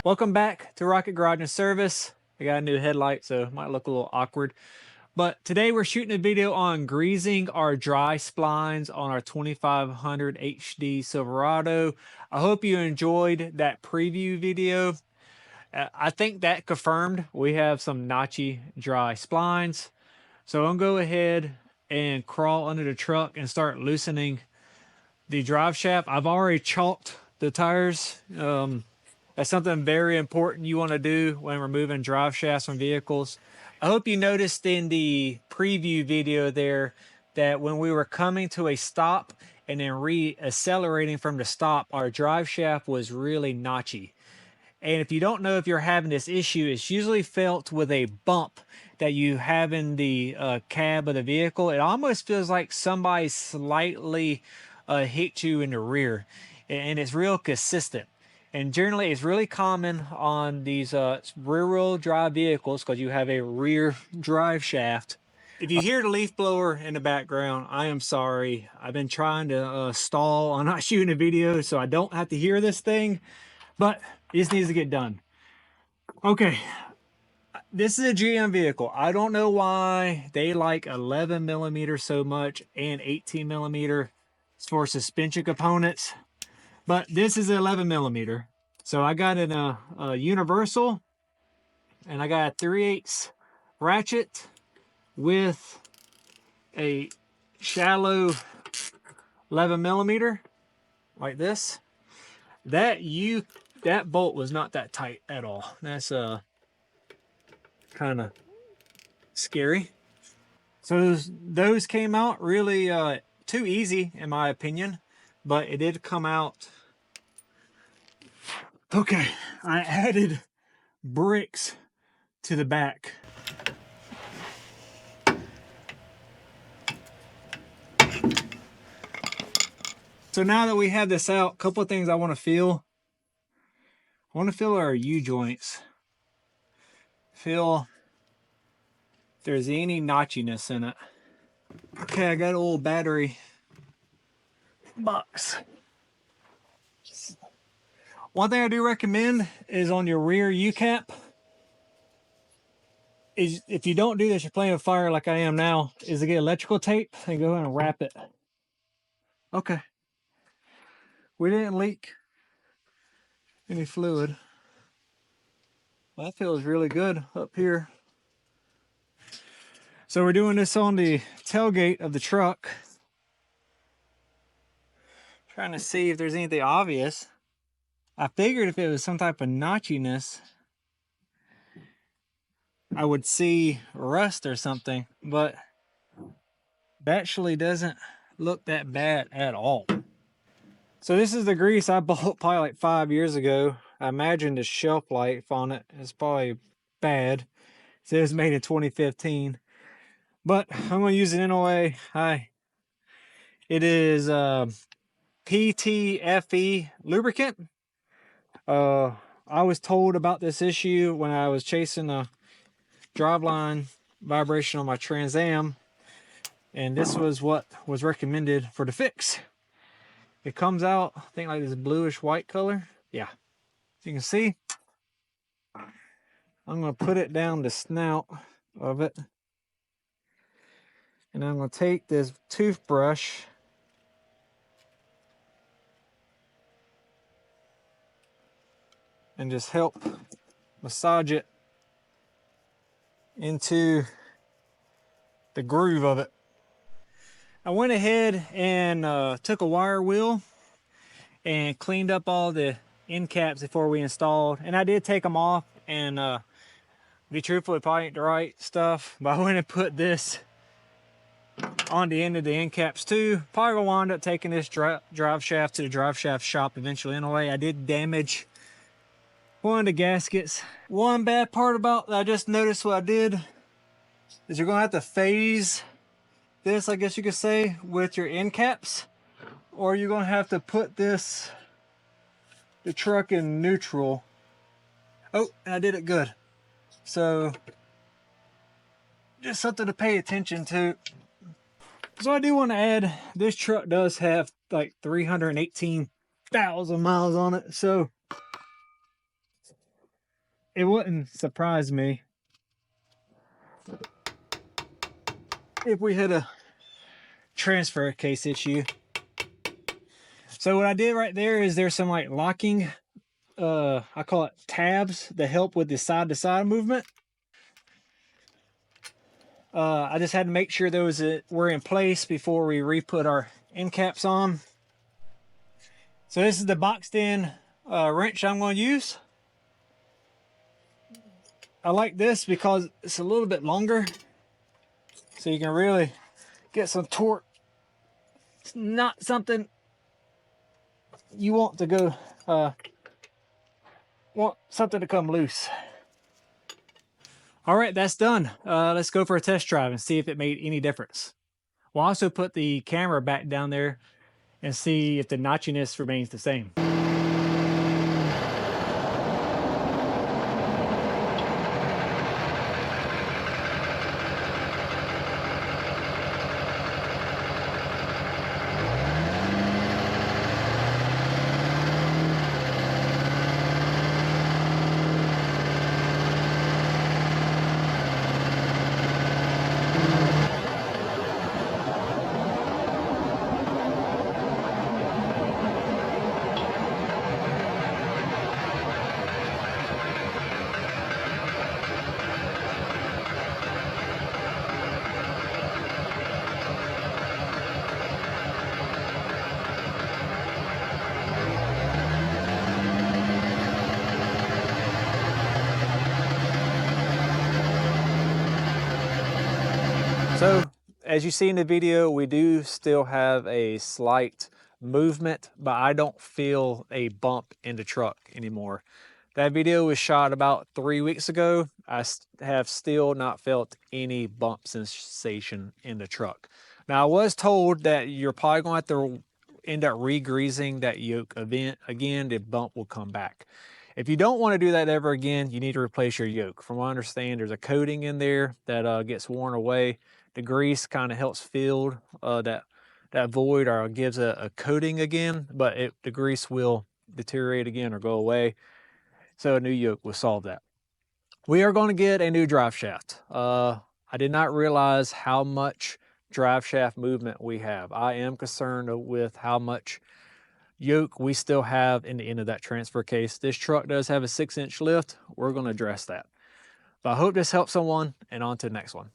Welcome back to Rocket Garage and Service. I got a new headlight, so it might look a little awkward. But today we're shooting a video on greasing our dry splines on our 2500 HD Silverado. I hope you enjoyed that preview video. I think that confirmed we have some notchy dry splines. So I'm gonna go ahead and crawl under the truck and start loosening the drive shaft. I've already chalked the tires. That's something very important you want to do when removing drive shafts from vehicles. I hope you noticed in the preview video there that when we were coming to a stop and then re-accelerating from the stop, our drive shaft was really notchy. And if you don't know if you're having this issue, it's usually felt with a bump that you have in the cab of the vehicle. It almost feels like somebody slightly hit you in the rear, and it's real consistent. And generally, it's really common on these rear-wheel drive vehicles because you have a rear drive shaft. If you hear the leaf blower in the background, I am sorry. I've been trying to stall on not shooting a video so I don't have to hear this thing, but this needs to get done. Okay, this is a GM vehicle. I don't know why they like 11 millimeter so much and 18 millimeter for suspension components. But this is 11 millimeter. So I got in a universal, and I got a 3/8 ratchet with a shallow 11 millimeter like this. That bolt was not that tight at all. That's kind of scary. So those came out really too easy in my opinion, but it did come out. Okay, I added bricks to the back. So now that we have this out, a couple of things I want to feel. I want to feel our U-joints. Feel if there's any notchiness in it. Okay, I got a little battery box. One thing I do recommend is on your rear U-cap, is if you don't do this, you're playing with fire like I am now, is to get electrical tape and go ahead and wrap it. Okay. We didn't leak any fluid. Well, that feels really good up here. So we're doing this on the tailgate of the truck. Trying to see if there's anything obvious. I figured if it was some type of notchiness, I would see rust or something, but it actually doesn't look that bad at all. So this is the grease I bought probably like 5 years ago. I imagine the shelf life on it is probably bad. It says made in 2015, but I'm gonna use it anyway. It is PTFE lubricant. I was told about this issue when I was chasing a driveline vibration on my Trans Am, and this was what was recommended for the fix. It comes out, I think, like this bluish white color. Yeah, as you can see, I'm going to put it down the snout of it, and I'm going to take this toothbrush and just help massage it into the groove of it. I went ahead and took a wire wheel and cleaned up all the end caps before we installed, and I did take them off, and to be truthful, it probably ain't the right stuff, but I went and put this on the end of the end caps too. Probably gonna wind up taking this drive shaft to the drive shaft shop eventually anyway. I did damage one of the gaskets. One bad part about that, I just noticed what I did, is you're gonna have to phase this, I guess you could say, with your end caps, or you're gonna have to put the truck in neutral. Oh, and I did it good. So just something to pay attention to. So I do want to add, this truck does have like 318,000 miles on it, so it wouldn't surprise me if we had a transfer case issue. So what I did right there is there's some like locking, I call it tabs, that help with the side to side movement. I just had to make sure those were in place before we re-put our end caps on. So this is the boxed in wrench I'm going to use. I like this because it's a little bit longer, so you can really get some torque. It's not something you want to go, want something to come loose. All right, that's done. Let's go for a test drive and see if it made any difference. We'll also put the camera back down there and see if the notchiness remains the same. So as you see in the video, we do still have a slight movement, but I don't feel a bump in the truck anymore. That video was shot about 3 weeks ago. I have still not felt any bump sensation in the truck. Now, I was told that you're probably going to have to end up re-greasing that yoke again, the bump will come back. If you don't want to do that ever again, you need to replace your yoke. From what I understand, there's a coating in there that gets worn away. The grease kind of helps fill that void, or gives a coating again, but the grease will deteriorate again or go away. So a new yoke will solve that. We are going to get a new drive shaft. I did not realize how much drive shaft movement we have. I am concerned with how much yoke we still have in the end of that transfer case. This truck does have a 6-inch lift. We're going to address that. But I hope this helps someone, and on to the next one.